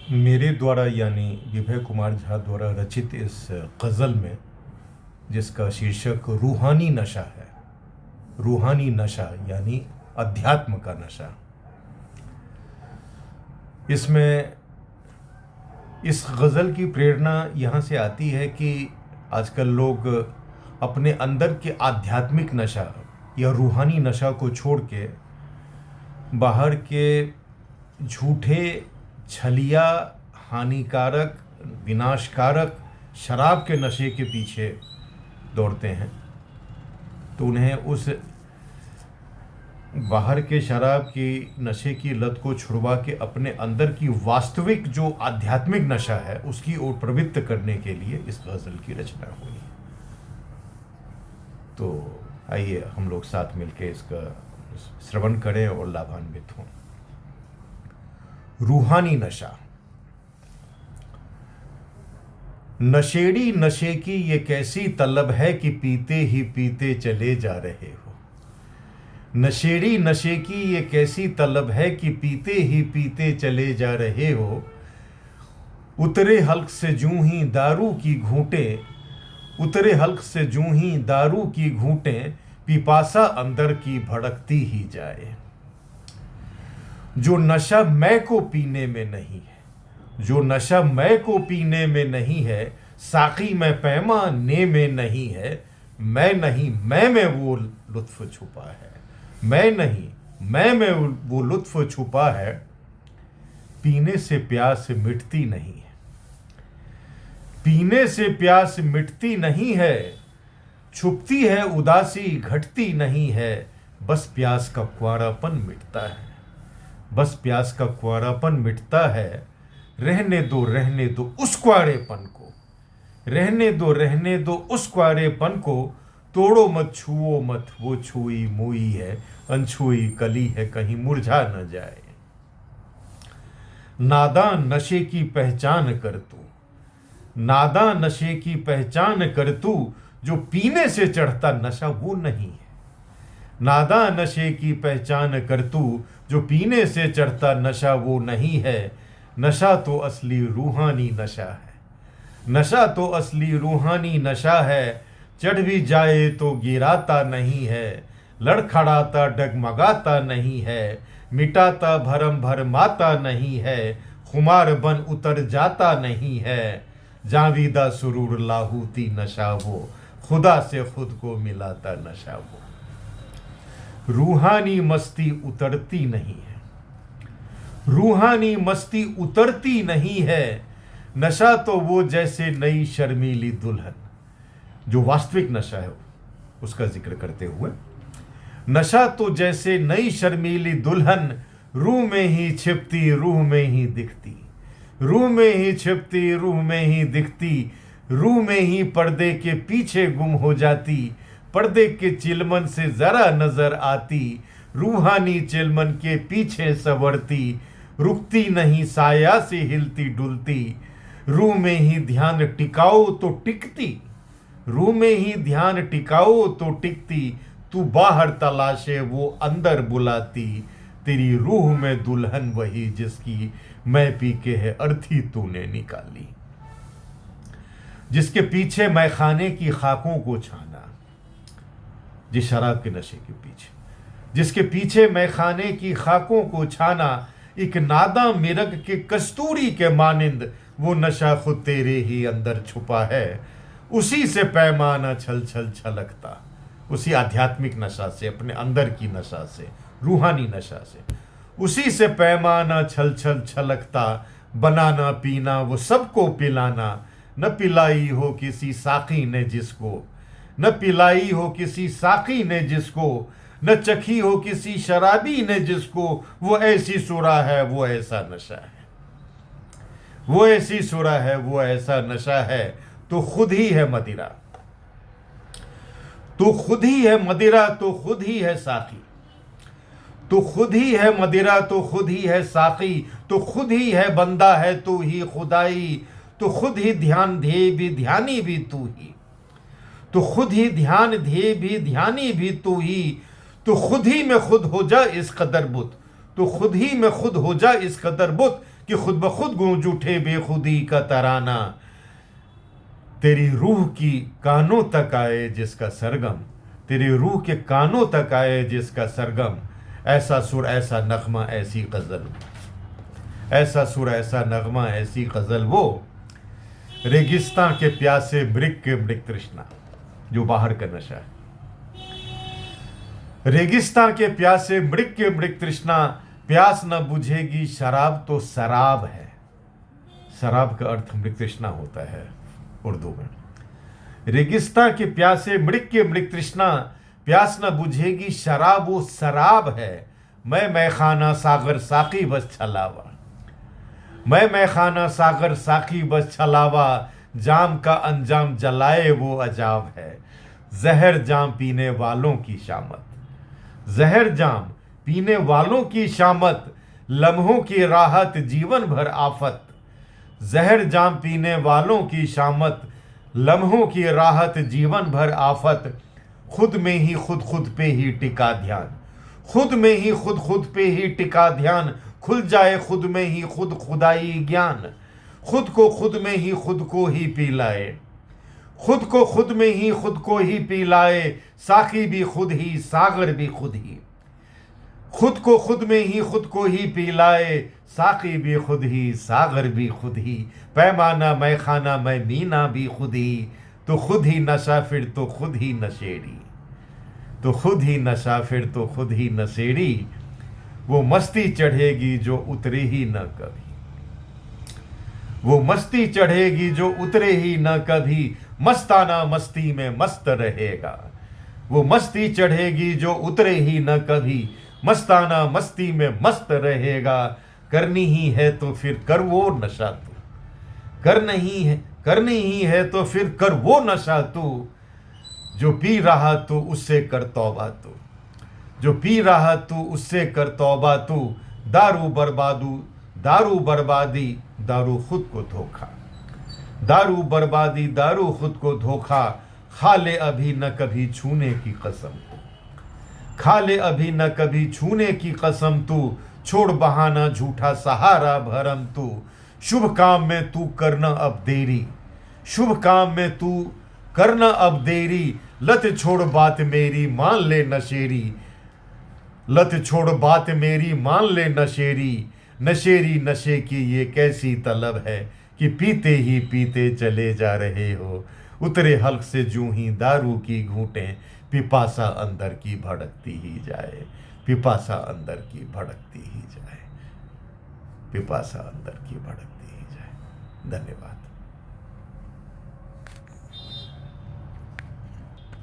मेरे द्वारा यानी विभय कुमार झा द्वारा रचित इस गज़ल में, जिसका शीर्षक रूहानी नशा है, रूहानी नशा यानी अध्यात्म का नशा। इसमें इस गज़ल की प्रेरणा यहाँ से आती है कि आजकल लोग अपने अंदर के आध्यात्मिक नशा या रूहानी नशा को छोड़ के बाहर के झूठे, छलिया, हानिकारक, विनाशकारक शराब के नशे के पीछे दौड़ते हैं। तो उन्हें उस बाहर के शराब की नशे की लत को छुड़वा के अपने अंदर की वास्तविक जो आध्यात्मिक नशा है उसकी ओर प्रवृत्त करने के लिए इस गज़ल की रचना हुई। तो आइए हम लोग साथ मिलकर इसका श्रवण करें और लाभान्वित हों। रूहानी नशा। नशेड़ी नशे की ये कैसी तलब है कि पीते ही पीते चले जा रहे हो। नशेड़ी नशे की ये कैसी तलब है कि पीते ही पीते चले जा रहे हो। उतरे हल्क से जूं ही दारू की घूंटे, उतरे हल्क से जूं ही दारू की घूंटें, पिपासा अंदर की भड़कती ही जाए। जो नशा मैं को पीने में नहीं है, जो नशा मैं को पीने में नहीं है, साकी में पैमाने में नहीं है। मैं नहीं मैं में वो लुत्फ छुपा है, मैं नहीं मैं में वो लुत्फ छुपा है। पीने से प्यास मिटती नहीं है, पीने से प्यास मिटती नहीं है। छुपती है उदासी घटती नहीं है। बस प्यास का कुंवारापन मिटता है, बस प्यास का कुंवारापन मिटता है। रहने दो उस कुंवारेपन को, रहने दो उस कुंवारेपन को। तोड़ो मत छुओ मत, वो छुई मुई है, अनछुई कली है, कहीं मुरझा न जाए। नादान नशे की पहचान कर तू, नादान नशे की पहचान कर तू। जो पीने से चढ़ता नशा वो नहीं है। नादान नशे की पहचान कर तू, जो पीने से चढ़ता नशा वो नहीं है। नशा तो असली रूहानी नशा है, नशा तो असली रूहानी नशा है। चढ़ भी जाए तो गिराता नहीं है, लड़खड़ाता डगमगाता नहीं है। मिटाता भरम भरमाता नहीं है, खुमार बन उतर जाता नहीं है। जावीदा सुरूर लाहूती नशा वो, खुदा से खुद को मिलाता नशा वो। रूहानी मस्ती उतरती नहीं है, रूहानी मस्ती उतरती नहीं है। नशा तो वो जैसे नई शर्मीली दुल्हन, जो वास्तविक नशा है उसका जिक्र करते हुए, नशा तो जैसे नई शर्मीली दुल्हन। रूह में ही छिपती रूह में ही दिखती, रूह में ही छिपती रूह में ही दिखती। रूह में ही पर्दे के पीछे गुम हो जाती, पर्दे के चिलमन से जरा नजर आती। रूहानी चिलमन के पीछे संवरती, रुकती नहीं साया से हिलती डुलती। रूह में ही ध्यान टिकाओ तो टिकती, रूह में ही ध्यान टिकाओ तो टिकती। तू बाहर तलाशे वो अंदर बुलाती। तेरी रूह में दुल्हन वही जिसकी मैं पी के है अर्थी तूने निकाली। जिसके पीछे मैं खाने की खाकों को छाना, जिस शराब के नशे के पीछे, जिसके पीछे मैं खाने की खाकों को छाना। एक नादा मिरग के कस्तूरी के मानिंद वो नशा खुद तेरे ही अंदर छुपा है। उसी से पैमाना छल छल छलकता, उसी आध्यात्मिक नशा से, अपने अंदर की नशा से, रूहानी नशा से, उसी से पैमाना छल छल छलकता। बनाना पीना वो सबको पिलाना, न पिलाई हो किसी साकी ने जिसको, न पिलाई हो किसी साकी ने जिसको। न चखी हो किसी शराबी ने जिसको। वो ऐसी सुरा है वो ऐसा नशा है, वो ऐसी सुरा है वो ऐसा नशा है। तो खुद ही है मदिरा, तो खुद ही है मदिरा, तो खुद ही है साकी। तो खुद ही है मदिरा, तो खुद ही है साकी। तो खुद ही है बंदा है तू ही खुदाई। तो खुद ही ध्यान ध्येय भी ध्यानी भी तू ही, तो खुद ही ध्यान ध्येय भी ध्यानी भी तू ही। तो खुद ही में खुद हो जा इस कदर बुत, तो खुद ही में खुद हो जा इस कदर बुत कि खुद ब खुद गूंज उठे बेखुदी का तराना। तेरी रूह की कानों तक आए जिसका सरगम, तेरी रूह के कानों तक आए जिसका सरगम। ऐसा सुर ऐसा नगमा ऐसी गज़ल, ऐसा सुर ऐसा नगमा ऐसी गज़ल। वो रेगिस्तां के प्यासे मृग के मृग तृष्णा, जो बाहर का नशा है। रेगिस्तां के प्यासे मृग के मृग तृष्णा, प्यास न बुझेगी शराब तो शराब है। शराब का अर्थ मृग तृष्णा होता है उर्दू में। रेगिस्तां के प्यासे मृग के मृग तृष्णा, प्यास न बुझेगी शराब वो शराब है। मैं मैखाना सागर साकी बस छलावा, मैं मैखाना सागर साकी बस छलावा। जाम का अंजाम जलाए वो अजाब है। जहर जाम पीने वालों की शामत, जहर जाम पीने वालों की शामत। लम्हों की राहत जीवन भर आफत, जहर जाम पीने वालों की शामत। लम्हों की राहत जीवन भर आफत। खुद में ही खुद पे ही टिका ध्यान, खुद में ही खुद पे ही टिका ध्यान। खुल जाए खुद में ही खुद खुदाई ज्ञान, खुद को खुद में ही खुद को ही पिलाए, खुद को खुद में ही खुद को ही पिलाए। साकी भी खुद ही सागर भी खुद ही, खुद को खुद में ही खुद को ही पिलाए। साकी भी खुद ही सागर भी खुद ही। पैमाना मैं खाना मैं मीना भी खुद ही। तो खुद ही नशा फिर तो खुद ही नशेड़ी, तो खुद ही नशा फिर तो खुद ही नशेड़ी। वो मस्ती चढ़ेगी जो उतरे ही न कभी, वो मस्ती चढ़ेगी जो उतरे ही न कभी। मस्ताना मस्ती में मस्त रहेगा, वो मस्ती चढ़ेगी जो उतरे ही न कभी। मस्ताना मस्ती में मस्त रहेगा। करनी ही है तो फिर कर वो नशा तू, करनी ही है तो फिर कर वो नशा तू। जो पी रहा तू उससे कर तौबा तू, जो पी रहा तू उससे कर तौबा तू। दारू बर्बादू दारू बर्बादी दारू खुद को धोखा, दारू बर्बादी दारू खुद को धोखा। खा ले अभी न कभी छूने की कसम तू, खा ले अभी न कभी छूने की कसम तू। छोड़ बहाना झूठा सहारा भरम तू। शुभ काम में तू करना अब देरी, शुभ काम में तू करना अब देरी। लत छोड़ बात मेरी मान ले नशेरी, लत छोड़ बात मेरी मान ले नशेरी। नशेरी नशे की ये कैसी तलब है कि पीते ही पीते चले जा रहे हो। उतरे हल्क से जूं ही दारू की घूंटें, पिपासा अंदर की भड़कती ही जाए, पिपासा अंदर की भड़कती ही जाए, पिपासा अंदर की भड़कती ही जाए। धन्यवाद।